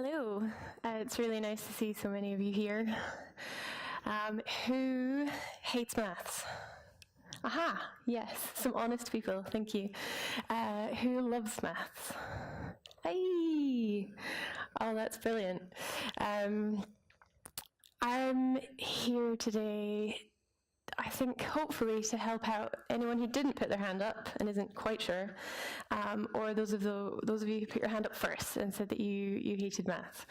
Hello, it's really nice to see so many of you here. Who hates maths? Aha, yes, some honest people, thank you. Who loves maths? Hey! Oh, that's brilliant. I'm here today, I think, hopefully to help out anyone who didn't put their hand up and isn't quite sure, or those of you who put your hand up first and said that you hated maths.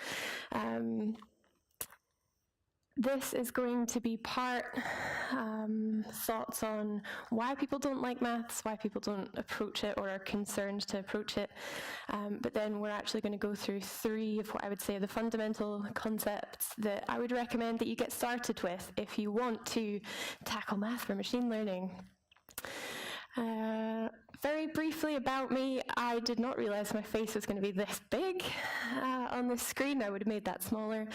This is going to be part thoughts on why people don't like maths, why people don't approach it or are concerned to approach it. But then we're actually going to go through three of what I would say are the fundamental concepts that I would recommend that you get started with if you want to tackle math for machine learning. Very briefly about me, I did not realize my face was going to be this big on the screen. I would have made that smaller.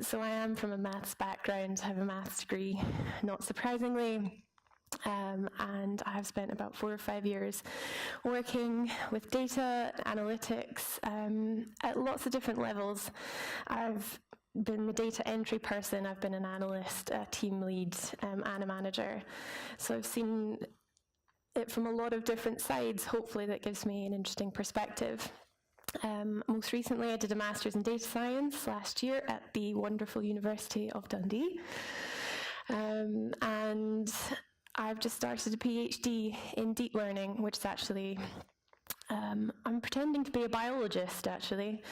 So I am from a maths background. I have a maths degree, not surprisingly. And I have spent about 4 or 5 years working with data, analytics, at lots of different levels. I've been the data entry person, I've been an analyst, a team lead, and a manager. So I've seen it from a lot of different sides. Hopefully that gives me an interesting perspective. Most recently I did a Master's in Data Science last year at the wonderful University of Dundee. And I've just started a PhD in deep learning, which is actually I'm pretending to be a biologist, actually,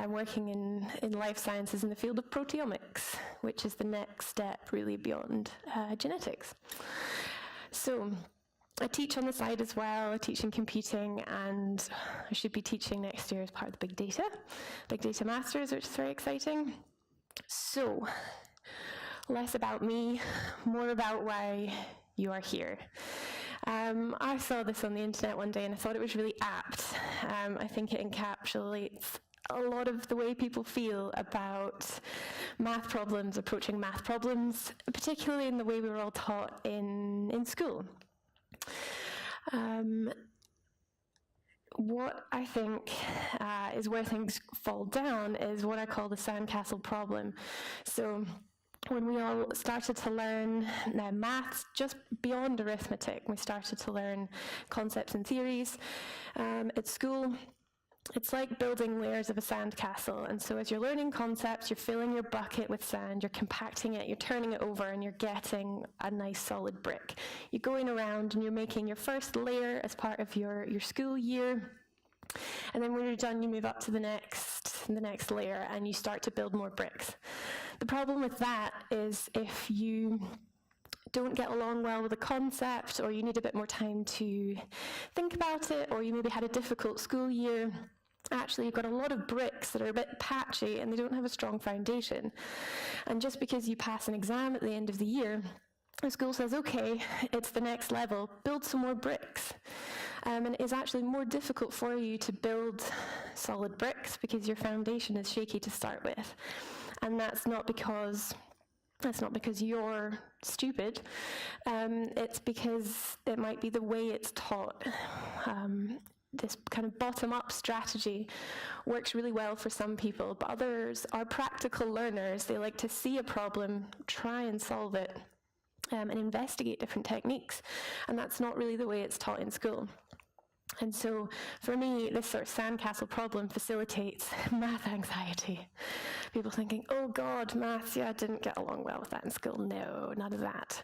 working in life sciences in the field of proteomics, which is the next step, really, beyond genetics. So I teach on the side as well. I teach in computing, and I should be teaching next year as part of the Big Data Masters, which is very exciting. So, less about me, more about why you are here. I saw this on the internet one day and I thought it was really apt. I think it encapsulates a lot of the way people feel about math problems, approaching math problems, particularly in the way we were all taught in school. What I think is where things fall down is what I call the sandcastle problem. So when we all started to learn maths just beyond arithmetic, we started to learn concepts and theories at school. It's like building layers of a sandcastle, and so as you're learning concepts, you're filling your bucket with sand, you're compacting it, you're turning it over, and you're getting a nice solid brick. You're going around and you're making your first layer as part of your school year, and then when you're done, you move up to the next layer, and you start to build more bricks. The problem with that is if you don't get along well with a concept, or you need a bit more time to think about it, or you maybe had a difficult school year, actually you've got a lot of bricks that are a bit patchy and they don't have a strong foundation. And just because you pass an exam at the end of the year, the school says, okay, it's the next level, build some more bricks. And it's actually more difficult for you to build solid bricks because your foundation is shaky to start with. And that's not because you're stupid, it's because it might be the way it's taught. This kind of bottom-up strategy works really well for some people, but others are practical learners. They like to see a problem, try and solve it, and investigate different techniques, and that's not really the way it's taught in school. And so, for me, this sort of sandcastle problem facilitates math anxiety. People thinking, oh God, maths, yeah, I didn't get along well with that in school. No, none of that.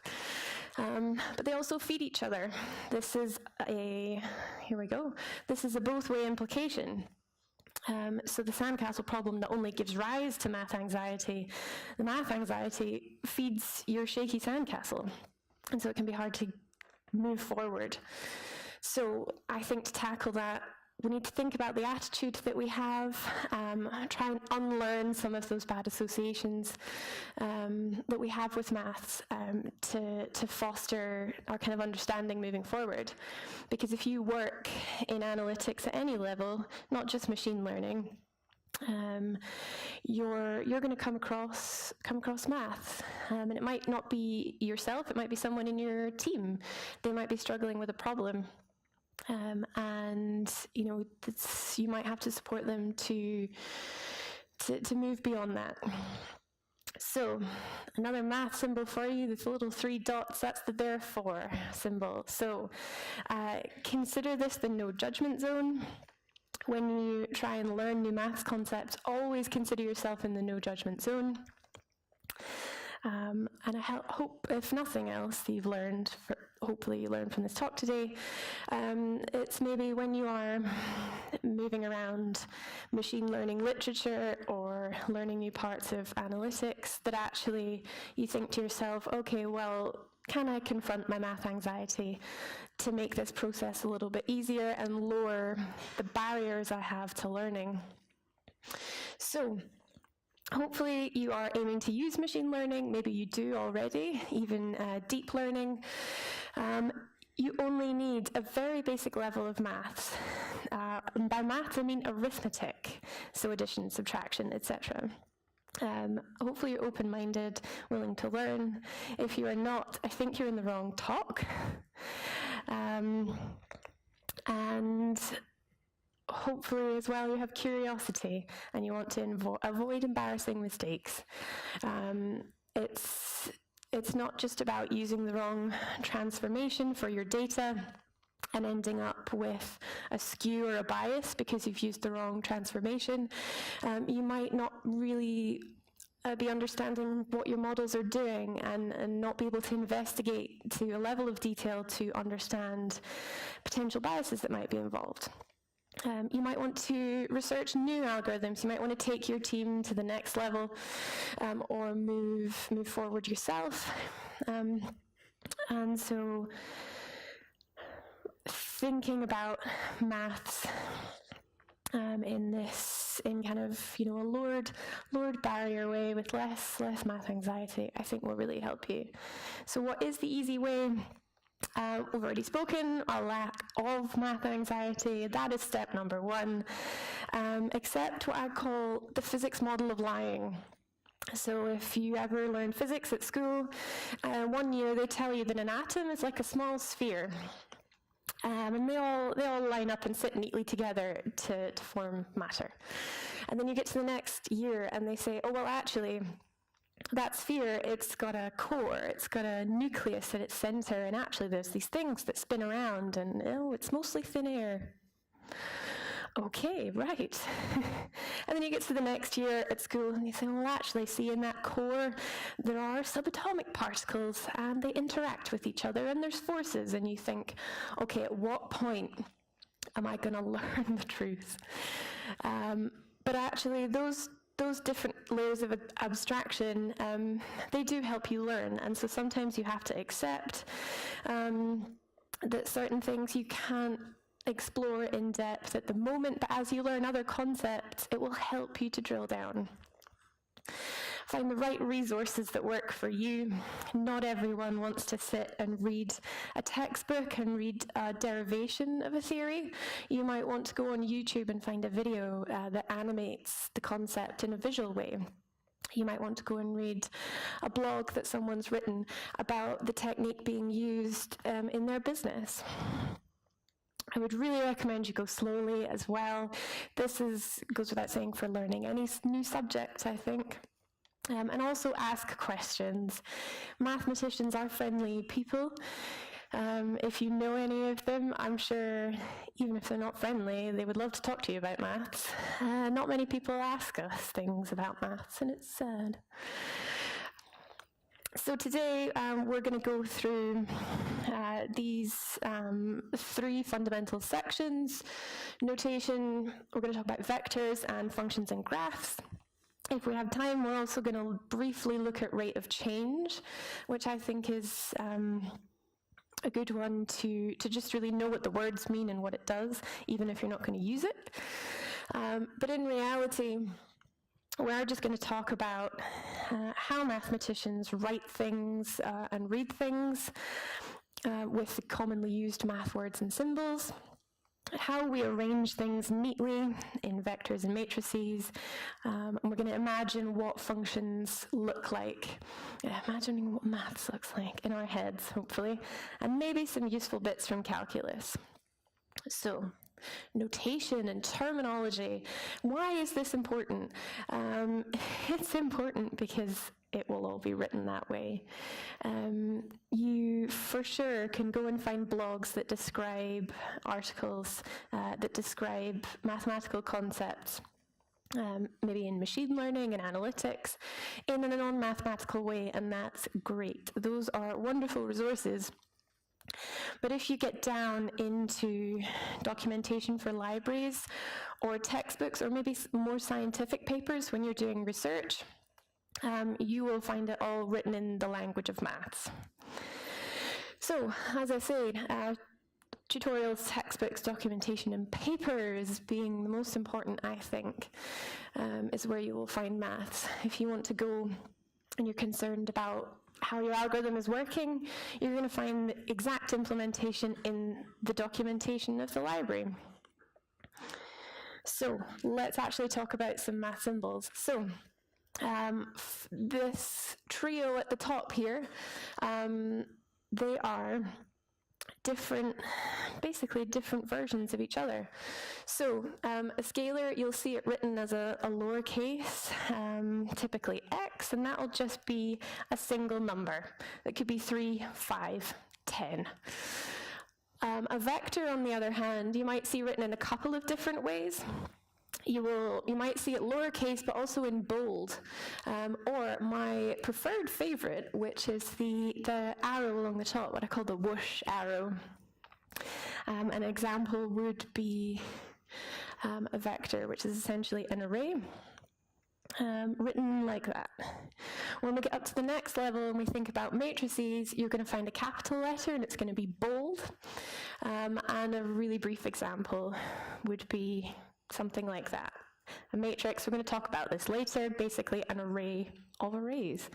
But they also feed each other. This is a both-way implication. So the sandcastle problem not only gives rise to math anxiety, the math anxiety feeds your shaky sandcastle. And so it can be hard to move forward. So I think to tackle that, we need to think about the attitude that we have, try and unlearn some of those bad associations that we have with maths to foster our kind of understanding moving forward. Because if you work in analytics at any level, not just machine learning, you're going to come across maths, and it might not be yourself, it might be someone in your team. They might be struggling with a problem. and you might have to support them to move beyond that. So another math symbol for you, the little 3 dots, that's the therefore symbol. So consider this the no judgment zone. When you try and learn new maths concepts, always consider yourself in the no judgment zone. And I hope, if nothing else, you've learned, hopefully you learned from this talk today, it's maybe when you are moving around machine learning literature or learning new parts of analytics that actually you think to yourself, okay, well, can I confront my math anxiety to make this process a little bit easier and lower the barriers I have to learning? So, hopefully you are aiming to use machine learning, maybe you do already, even deep learning. You only need a very basic level of maths. And by maths I mean arithmetic, so addition, subtraction, etc. Hopefully you're open-minded, willing to learn. If you are not, I think you're in the wrong talk. And hopefully as well you have curiosity and you want to avoid embarrassing mistakes. It's not just about using the wrong transformation for your data and ending up with a skew or a bias because you've used the wrong transformation. You might not really be understanding what your models are doing and not be able to investigate to a level of detail to understand potential biases that might be involved. You might want to research new algorithms. You might want to take your team to the next level, or move forward yourself. And so thinking about maths in kind of a lowered barrier way with less math anxiety, I think will really help you. So what is the easy way? We've already spoken, a lack of math anxiety. That is step number 1. Accept what I call the physics model of lying. So if you ever learn physics at school, 1 year they tell you that an atom is like a small sphere. And they all line up and sit neatly together to form matter. And then you get to the next year and they say, oh, well, actually, that sphere, it's got a core, it's got a nucleus at its center, and actually there's these things that spin around, and it's mostly thin air. Okay, right. And then you get to the next year at school and you say, well, actually, see, in that core, there are subatomic particles, and they interact with each other, and there's forces, and you think, okay, at what point am I going to learn the truth? But actually, those different layers of abstraction, they do help you learn. And so sometimes you have to accept that certain things you can't explore in depth at the moment, but as you learn other concepts, it will help you to drill down. Find the right resources that work for you. Not everyone wants to sit and read a textbook and read a derivation of a theory. You might want to go on YouTube and find a video that animates the concept in a visual way. You might want to go and read a blog that someone's written about the technique being used in their business. I would really recommend you go slowly as well. This goes without saying for learning any new subject, I think. And also ask questions. Mathematicians are friendly people. If you know any of them, I'm sure, even if they're not friendly, they would love to talk to you about maths. Not many people ask us things about maths, and it's sad. So today we're going to go through these 3 fundamental sections. Notation, we're going to talk about vectors and functions and graphs. If we have time, we're also going to briefly look at rate of change, which I think is a good one to just really know what the words mean and what it does, even if you're not going to use it. But in reality, we're just going to talk about how mathematicians write things and read things with the commonly used math words and symbols, how we arrange things neatly in vectors and matrices, and we're going to imagine what functions look like, imagining what maths looks like in our heads, hopefully, and maybe some useful bits from calculus. So, notation and terminology. Why is this important? It's important because it will all be written that way. You for sure can go and find blogs that describe articles that describe mathematical concepts, maybe in machine learning and analytics, in a non-mathematical way, and that's great. Those are wonderful resources. But if you get down into documentation for libraries or textbooks or maybe more scientific papers when you're doing research, you will find it all written in the language of maths. So, as I said, tutorials, textbooks, documentation, and papers being the most important, I think, is where you will find maths. If you want to go and you're concerned about how your algorithm is working, you're going to find the exact implementation in the documentation of the library. So let's actually talk about some math symbols. So this trio at the top here, they are basically different versions of each other. So a scalar, you'll see it written as a lowercase, typically x, and that will just be a single number. It could be 3, 5, 10. A vector, on the other hand, you might see written in a couple of different ways. You might see it lowercase, but also in bold, or my preferred favorite, which is the arrow along the top, what I call the whoosh arrow. An example would be a vector, which is essentially an array, written like that. When we get up to the next level and we think about matrices, you're going to find a capital letter and it's going to be bold. And a really brief example would be something like that. A matrix, we're going to talk about this later, basically an array of arrays.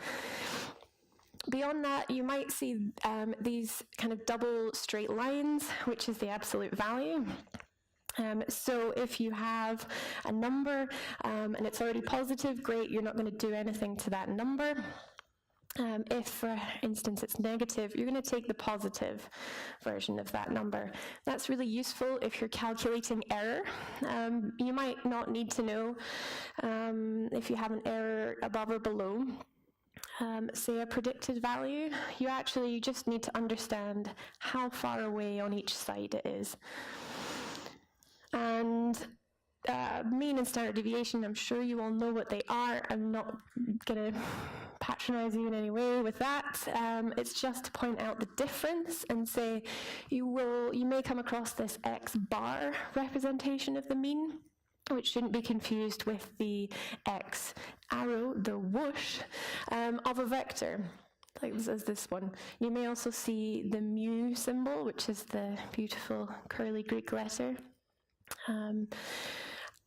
Beyond that, you might see these kind of double straight lines, which is the absolute value. So if you have a number and it's already positive, great, you're not going to do anything to that number. If, for instance, it's negative, you're going to take the positive version of that number. That's really useful if you're calculating error. You might not need to know if you have an error above or below, say a predicted value. You just need to understand how far away on each side it is. And mean and standard deviation, I'm sure you all know what they are. I'm not going to patronize you in any way with that. It's just to point out the difference and say you may come across this X bar representation of the mean, which shouldn't be confused with the X arrow, the whoosh, of a vector, like this one. You may also see the mu symbol, which is the beautiful curly Greek letter.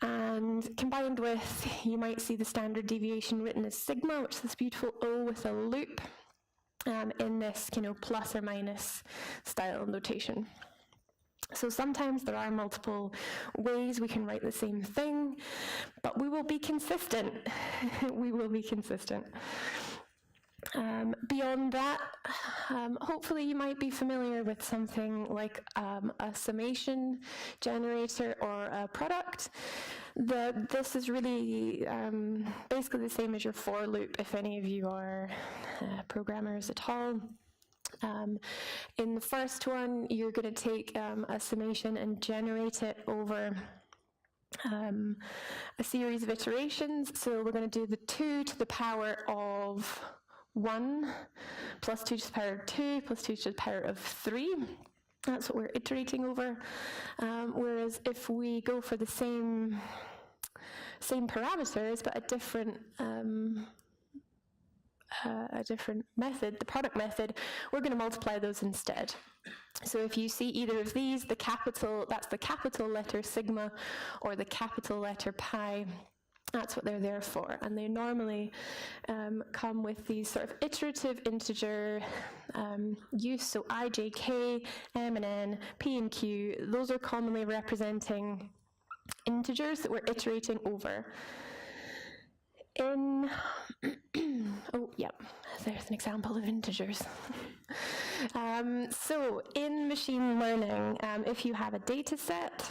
And combined with, you might see the standard deviation written as sigma, which is this beautiful O with a loop, in this plus or minus style notation. So sometimes there are multiple ways we can write the same thing, but we will be consistent. We will be consistent. Beyond that, hopefully you might be familiar with something like a summation generator or a product. This is really basically the same as your for loop, if any of you are programmers at all. In the first one, you're going to take a summation and generate it over a series of iterations. So we're going to do the 2 to the power of 1 plus 2 to the power of 2 plus 2 to the power of 3. That's what we're iterating over. Whereas if we go for the same parameters but a different method, the product method, we're going to multiply those instead. So if you see either of these, that's the capital letter sigma or the capital letter pi. That's what they're there for, and they normally come with these sort of iterative integer use, so I, J, K, M and N, P and Q, those are commonly representing integers that we're iterating over. Oh, yep, there's an example of integers. So in machine learning, if you have a data set,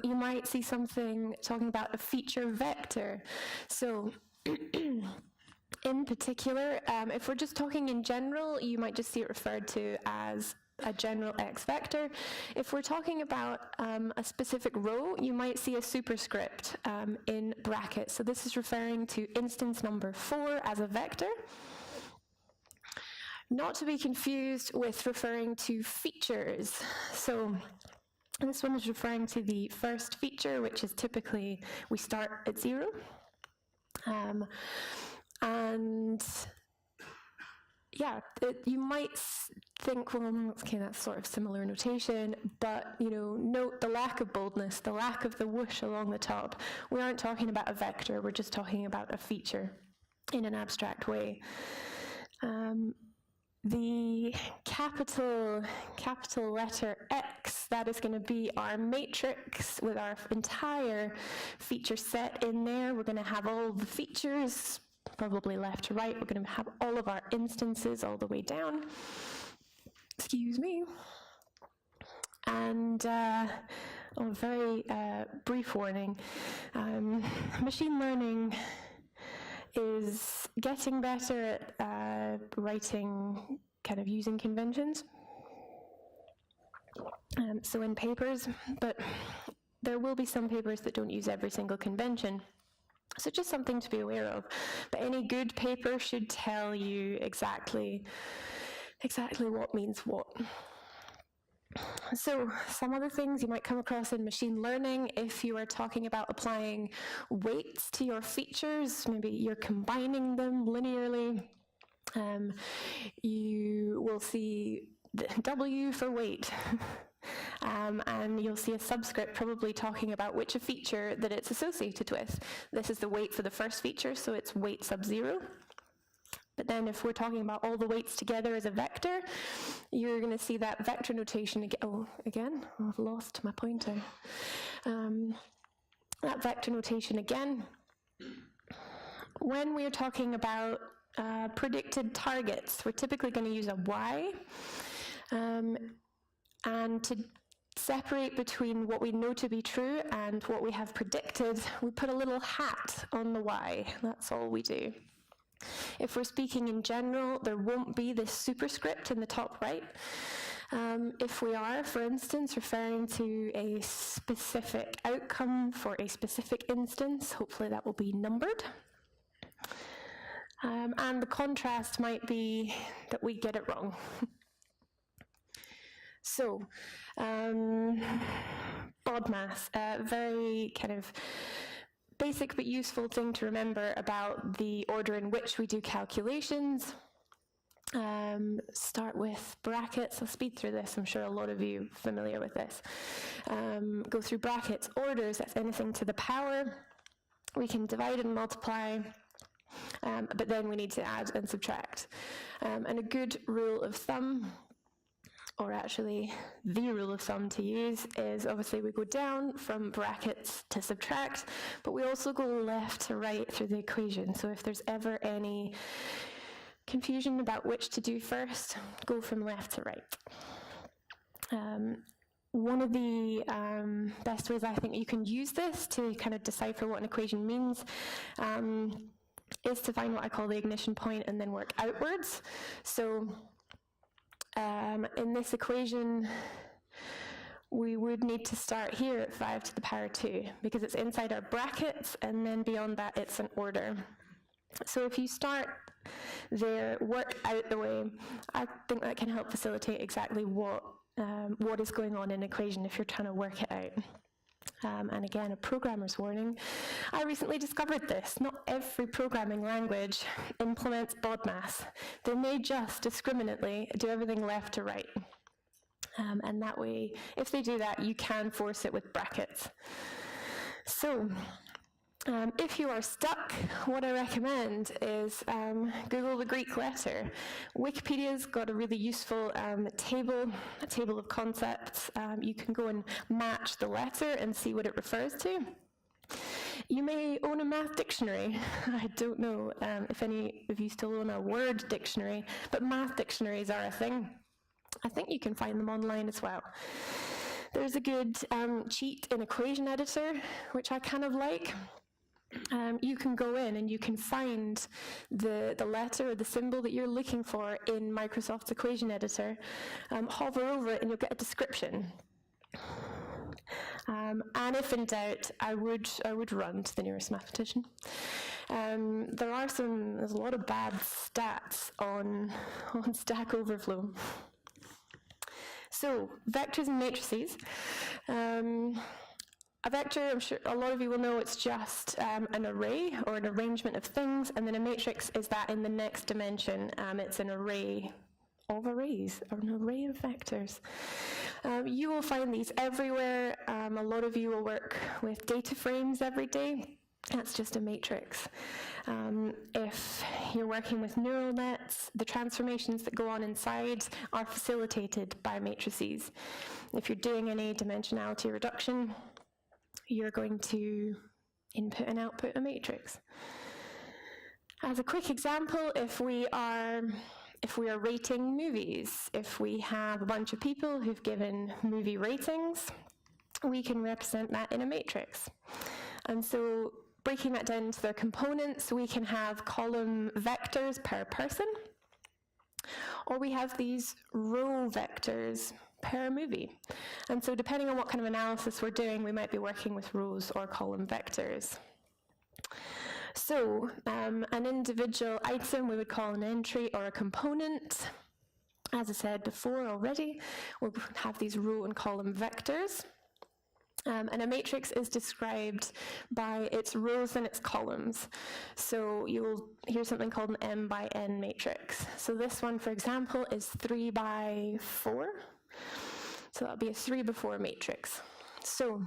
you might see something talking about a feature vector. So in particular, if we're just talking in general, you might just see it referred to as a general X vector. If we're talking about a specific row, you might see a superscript in brackets. So this is referring to instance number 4 as a vector. Not to be confused with referring to features. So this one is referring to the first feature, which is typically we start at 0. And yeah, you might think, well, okay, that's sort of similar notation, but, you know, note the lack of boldness, the lack of the whoosh along the top. We aren't talking about a vector, we're just talking about a feature in an abstract way. The capital letter X, that is going to be our matrix with our entire feature set in there. We're going to have all the features, probably left to right. We're going to have all of our instances all the way down. Excuse me. And a very brief warning. Machine learning is getting better at writing, kind of using conventions. So in papers, but there will be some papers that don't use every single convention. So just something to be aware of. But any good paper should tell you exactly what means what. So some other things you might come across in machine learning, if you are talking about applying weights to your features, maybe you're combining them linearly, you will see W for weight. And you'll see a subscript probably talking about which feature that it's associated with. This is the weight for the first feature, so it's weight sub 0. But then if we're talking about all the weights together as a vector, you're going to see that vector notation again. Oh, again, I've lost my pointer. That vector notation again. When we're talking about predicted targets, we're typically going to use a Y. And to separate between what we know to be true and what we have predicted, we put a little hat on the Y. That's all we do. If we're speaking in general, there won't be this superscript in the top right. If we are, for instance, referring to a specific outcome for a specific instance, hopefully that will be numbered. And the contrast might be that we get it wrong. So, BODMAS, a very kind of basic but useful thing to remember about the order in which we do calculations. Start with brackets. I'll speed through this. I'm sure a lot of you are familiar with this. Go through brackets, orders, that's anything to the power. We can divide and multiply, but then we need to add and subtract. And a good rule of thumb, or actually the rule of thumb to use, is obviously we go down from brackets to subtract, but we also go left to right through the equation. So if there's ever any confusion about which to do first, go from left to right. One of the best ways I think you can use this to kind of decipher what an equation means is to find what I call the ignition point and then work outwards. So in this equation, we would need to start here at 5 to the power 2 because it's inside our brackets, and then beyond that it's an order. So if you start there, work out the way, I think that can help facilitate exactly what is going on in an equation if you're trying to work it out. And again, a programmer's warning. I recently discovered this. Not every programming language implements BODMAS. They may just discriminately do everything left to right. And that way, if they do that, you can force it with brackets. So, if you are stuck, what I recommend is Google the Greek letter. Wikipedia's got a really useful table of concepts. You can go and match the letter and see what it refers to. You may own a math dictionary. I don't know if any of you still own a word dictionary, but math dictionaries are a thing. I think you can find them online as well. There's a good cheat in equation editor, which I kind of like. You can go in and you can find the letter or the symbol that you're looking for in Microsoft's equation editor, hover over it and you'll get a description. And if in doubt, I would run to the nearest mathematician. There's a lot of bad stats on Stack Overflow. So, vectors and matrices. A vector, I'm sure a lot of you will know, it's just an array or an arrangement of things, and then a matrix is that in the next dimension. It's an array of arrays, or an array of vectors. You will find these everywhere. A lot of you will work with data frames every day. That's just a matrix. If you're working with neural nets, the transformations that go on inside are facilitated by matrices. If you're doing any dimensionality reduction, you're going to input and output a matrix. As a quick example, if we are rating movies, if we have a bunch of people who've given movie ratings, we can represent that in a matrix. And so breaking that down into their components, we can have column vectors per person, or we have these row vectors per movie. And so depending on what kind of analysis we're doing, we might be working with rows or column vectors. So an individual item we would call an entry or a component. As I said before already, we'll have these row and column vectors. And a matrix is described by its rows and its columns. So you'll hear something called an m by n matrix. So this one, for example, is 3 by 4. So that'll be a 3 by 4 matrix. So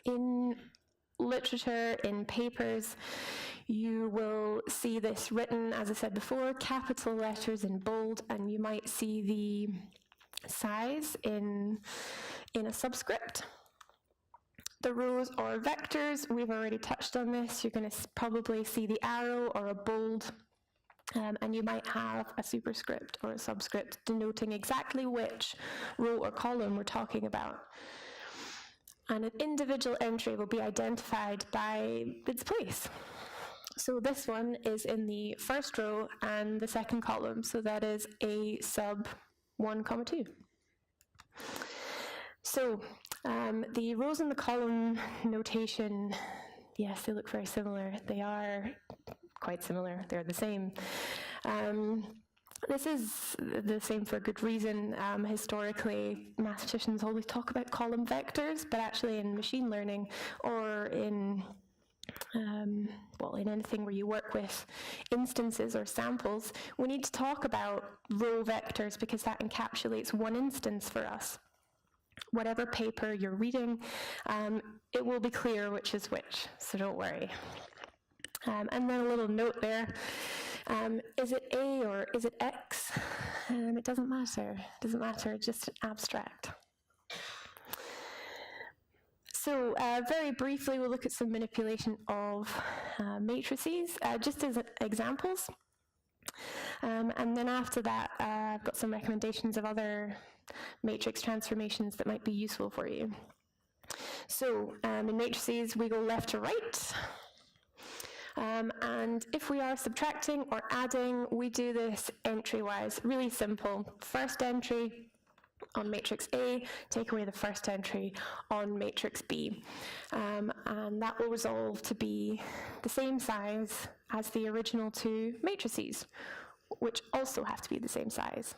in literature, in papers, you will see this written, as I said before, capital letters in bold, and you might see the size in a subscript. The rows or vectors, we've already touched on this. You're going to probably see the arrow or a bold, and you might have a superscript or a subscript denoting exactly which row or column we're talking about. And an individual entry will be identified by its place. So this one is in the first row and the second column, so that is a sub 1, 2. So the rows and the column notation, yes, they look very similar. They are quite similar. They're the same. This is the same for a good reason. Historically, mathematicians always talk about column vectors, but actually in machine learning or in anything where you work with instances or samples, we need to talk about row vectors because that encapsulates one instance for us. Whatever paper you're reading, it will be clear which is which, so don't worry. And then a little note there. Is it A or is it X? It doesn't matter. It doesn't matter, it's just abstract. So very briefly, we'll look at some manipulation of matrices, just as examples. And then after that, I've got some recommendations of other matrix transformations that might be useful for you. So in matrices, we go left to right. And if we are subtracting or adding, we do this entry-wise, really simple. First entry on matrix A, take away the first entry on matrix B. And that will resolve to be the same size as the original two matrices, which also have to be the same size.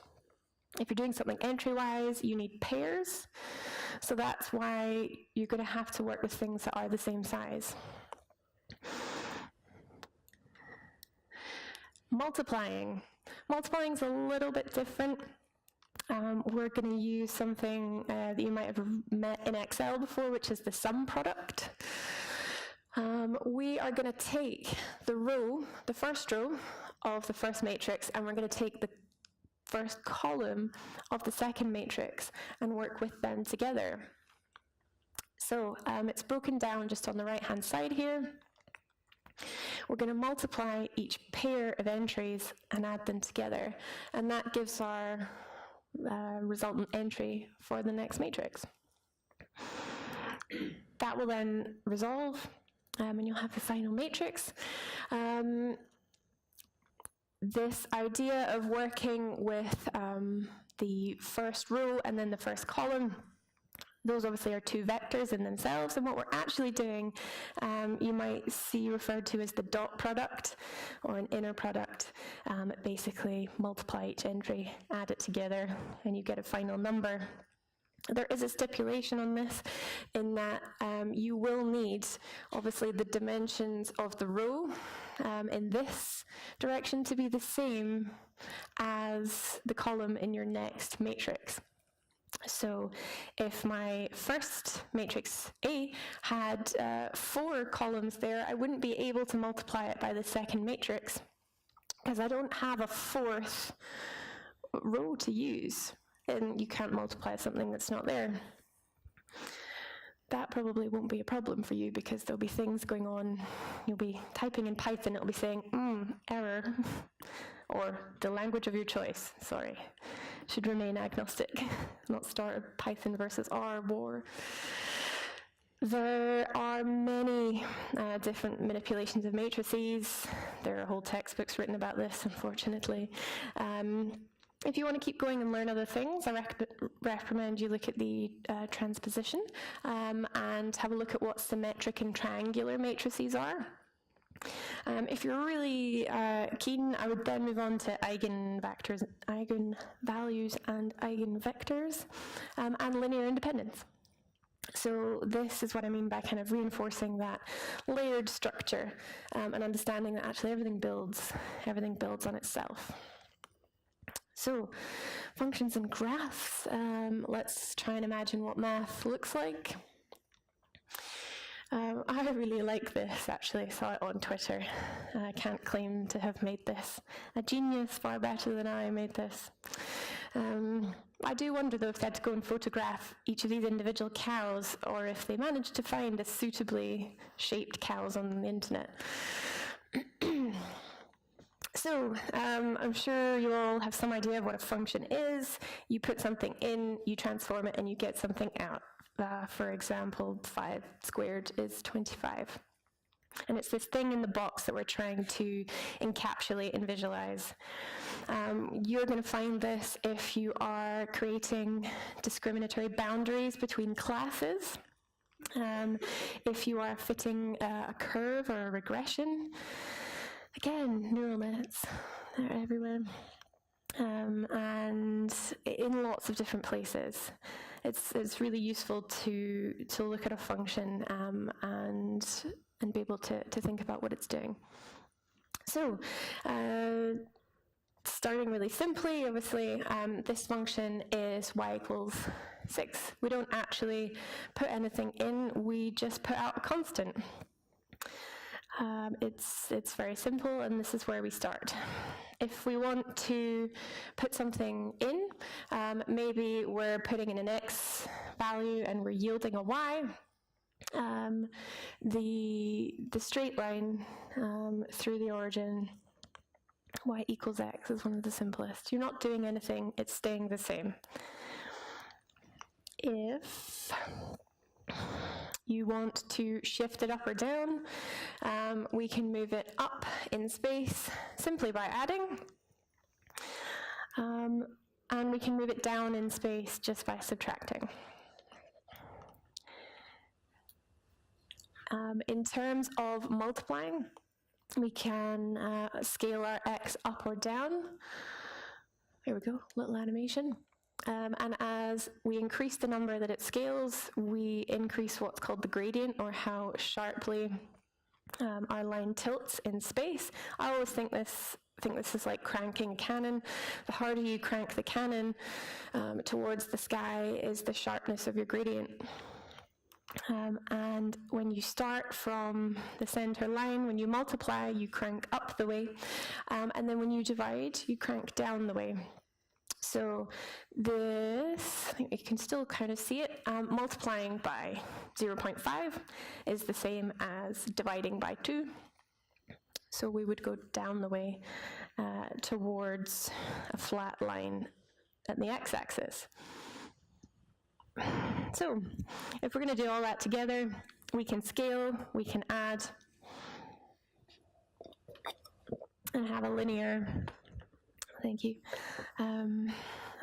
If you're doing something entry-wise, you need pairs, so that's why you're going to have to work with things that are the same size. Multiplying. Multiplying is a little bit different. We're going to use something that you might have met in Excel before, which is the sum product. We are going to take the row, the first row of the first matrix, and we're going to take the first column of the second matrix and work with them together. So it's broken down just on the right-hand side here. We're going to multiply each pair of entries and add them together, and that gives our resultant entry for the next matrix. That will then resolve, and you'll have the final matrix. This idea of working with the first row and then the first column, those obviously are two vectors in themselves, and what we're actually doing, you might see referred to as the dot product or an inner product. Basically multiply each entry, add it together, and you get a final number. There is a stipulation on this in that you will need, obviously, the dimensions of the row in this direction to be the same as the column in your next matrix. So if my first matrix A had 4 columns there, I wouldn't be able to multiply it by the second matrix because I don't have a 4th row to use, and you can't multiply something that's not there. That probably won't be a problem for you because there'll be things going on. You'll be typing in Python, it'll be saying, error, or the language of your choice, sorry. Should remain agnostic, not start a Python versus R war. There are many different manipulations of matrices. There are whole textbooks written about this, unfortunately. If you want to keep going and learn other things, I recommend you look at the transposition and have a look at what symmetric and triangular matrices are. If you're really keen, I would then move on to eigenvectors, eigenvalues and eigenvectors, and linear independence. So this is what I mean by kind of reinforcing that layered structure and understanding that actually everything builds on itself. So functions and graphs, let's try and imagine what math looks like. I really like this, actually. I saw it on Twitter. I can't claim to have made this. A genius far better than I made this. I do wonder, though, if they had to go and photograph each of these individual cows, or if they managed to find a suitably shaped cows on the internet. So, I'm sure you all have some idea of what a function is. You put something in, you transform it, and you get something out. For example, 5 squared is 25. And it's this thing in the box that we're trying to encapsulate and visualize. You're going to find this if you are creating discriminatory boundaries between classes. If you are fitting a curve or a regression. Again, neural nets, they're everywhere. And in lots of different places. It's really useful to look at a function and be able to think about what it's doing. So, starting really simply, obviously, this function is y equals 6. We don't actually put anything in, we just put out a constant. It's very simple, and this is where we start. If we want to put something in, maybe we're putting in an x value and we're yielding a y. The straight line through the origin, y equals x, is one of the simplest. You're not doing anything, it's staying the same. If you want to shift it up or down, we can move it up in space simply by adding, and we can move it down in space just by subtracting. In terms of multiplying, we can scale our x up or down. There we go, little animation. And as we increase the number that it scales, we increase what's called the gradient, or how sharply our line tilts in space. I always think this is like cranking a cannon. The harder you crank the cannon towards the sky is the sharpness of your gradient. And when you start from the center line, when you multiply, you crank up the way, and then when you divide, you crank down the way. So this, I think you can still kind of see it, multiplying by 0.5 is the same as dividing by 2. So we would go down the way towards a flat line at the x-axis. So if we're going to do all that together, we can scale, we can add, and have a linear, thank you, a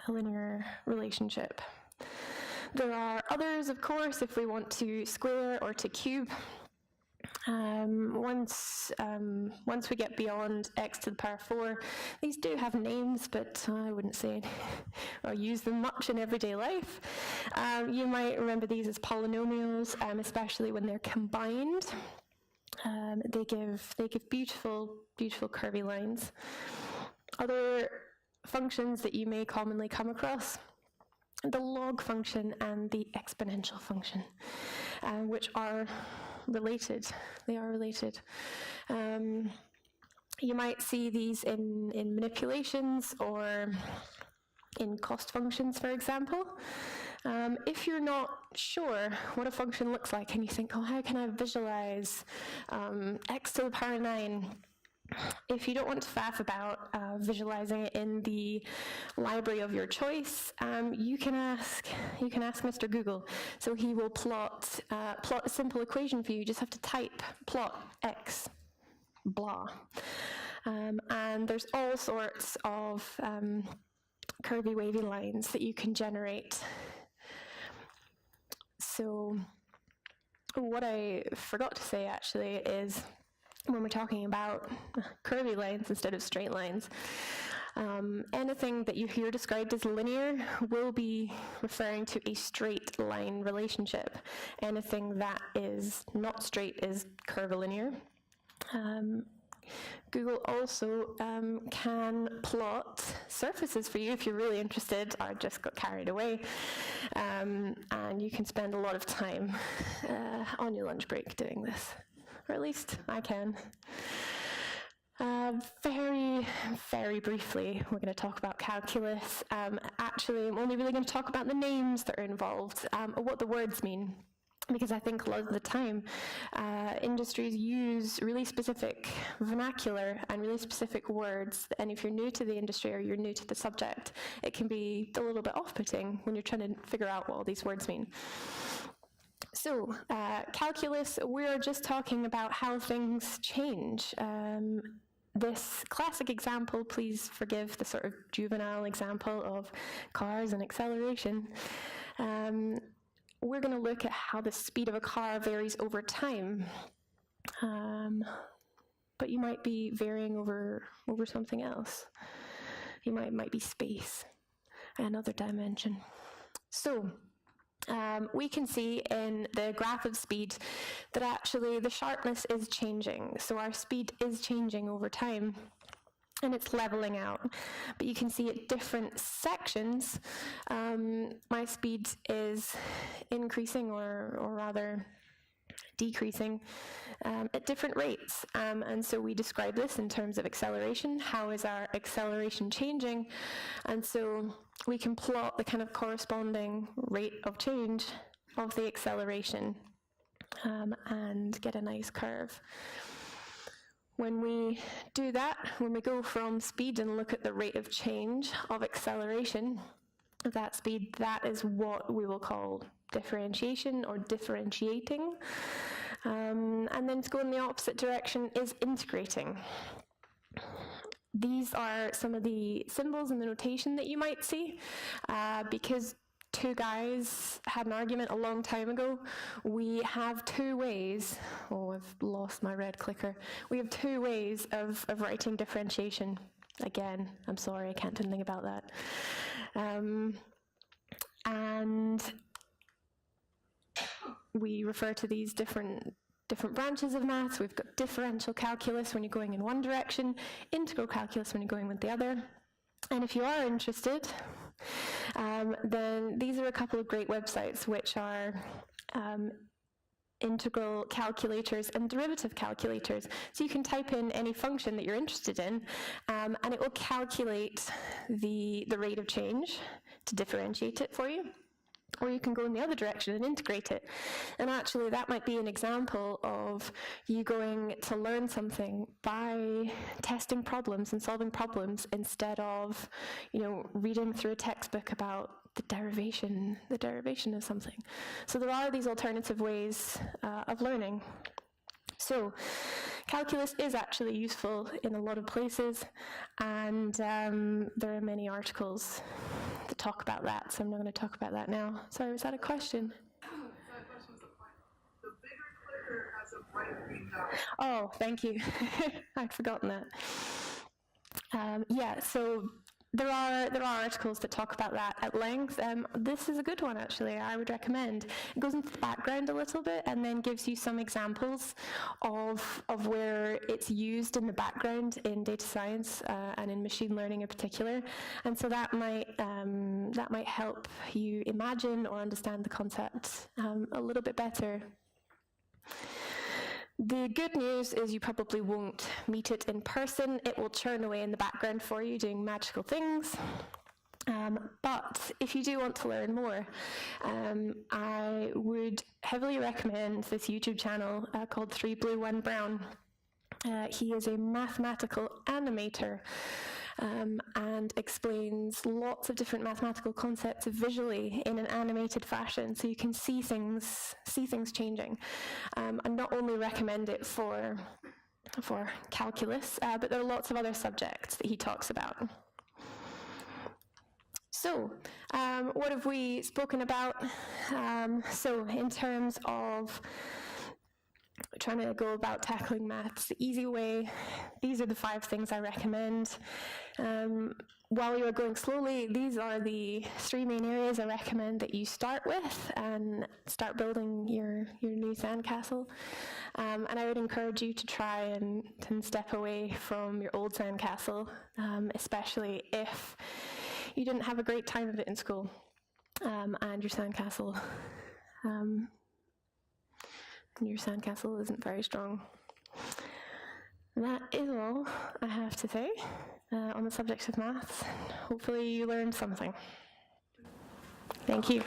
linear relationship. There are others, of course, if we want to square or to cube. Once we get beyond x to the power 4, these do have names, but I wouldn't say or use them much in everyday life. You might remember these as polynomials, especially when they're combined. They give beautiful, beautiful curvy lines. Other functions that you may commonly come across: the log function and the exponential function, which are related. They are related. You might see these in manipulations or in cost functions, for example. If you're not sure what a function looks like and you think, oh, how can I visualize x to the power 9? If you don't want to faff about visualizing it in the library of your choice, you can ask Mr. Google. So he will plot a simple equation for you. You just have to type plot x, blah. And there's all sorts of curvy, wavy lines that you can generate. So what I forgot to say actually is, when we're talking about curvy lines instead of straight lines, anything that you hear described as linear will be referring to a straight line relationship. Anything that is not straight is curvilinear. Google also can plot surfaces for you if you're really interested. I just got carried away. And you can spend a lot of time on your lunch break doing this. Or at least I can. Very, very briefly, we're going to talk about calculus. Actually, I'm only really going to talk about the names that are involved, or what the words mean, because I think a lot of the time industries use really specific vernacular and really specific words, and if you're new to the industry or you're new to the subject, it can be a little bit off-putting when you're trying to figure out what all these words mean. So, calculus, we're just talking about how things change. This classic example, please forgive the sort of juvenile example of cars and acceleration. We're going to look at how the speed of a car varies over time. But you might be varying over something else. You might be space, another dimension. So, we can see in the graph of speed that actually the sharpness is changing. So our speed is changing over time, and it's leveling out. But you can see at different sections, my speed is increasing or rather decreasing at different rates. And so we describe this in terms of acceleration. How is our acceleration changing? And so we can plot the kind of corresponding rate of change of the acceleration and get a nice curve. When we do that, when we go from speed and look at the rate of change of acceleration of that speed, that is what we will call differentiation or differentiating. And then to go in the opposite direction is integrating. These are some of the symbols and the notation that you might see. Because two guys had an argument a long time ago, we have two ways. Oh, I've lost my red clicker. We have two ways of writing differentiation. Again, I'm sorry, I can't do anything about that. And we refer to these different branches of maths. We've got differential calculus when you're going in one direction, integral calculus when you're going with the other. And if you are interested, then these are a couple of great websites which are integral calculators and derivative calculators. So you can type in any function that you're interested in, and it will calculate the rate of change to differentiate it for you. Or you can go in the other direction and integrate it. And actually that might be an example of you going to learn something by testing problems and solving problems instead of, reading through a textbook about the derivation of something. So there are these alternative ways of learning. So calculus is actually useful in a lot of places, and there are many articles that talk about that, so I'm not going to talk about that now. Sorry, was that a question? That question was a point. The bigger clicker has a bright green dot. Oh, thank you. I'd forgotten that. Yeah, so there are articles that talk about that at length. This is a good one, actually, I would recommend. It goes into the background a little bit and then gives you some examples of where it's used in the background in data science and in machine learning in particular. And so that might help you imagine or understand the concept a little bit better. The good news is you probably won't meet it in person. It will churn away in the background for you, doing magical things. But if you do want to learn more, I would heavily recommend this YouTube channel called 3 Blue 1 Brown. He is a mathematical animator and explains lots of different mathematical concepts visually in an animated fashion, so you can see things changing. And not only recommend it for calculus, but there are lots of other subjects that he talks about. So, what have we spoken about? So, in terms of trying to go about tackling maths the easy way, these are the 5 things I recommend. While you are going slowly, these are the 3 main areas I recommend that you start with and start building your new sandcastle. And I would encourage you to try and step away from your old sandcastle, especially if you didn't have a great time of it in school, and your sandcastle isn't very strong. And that is all I have to say on the subject of maths. Hopefully you learned something. Thank you.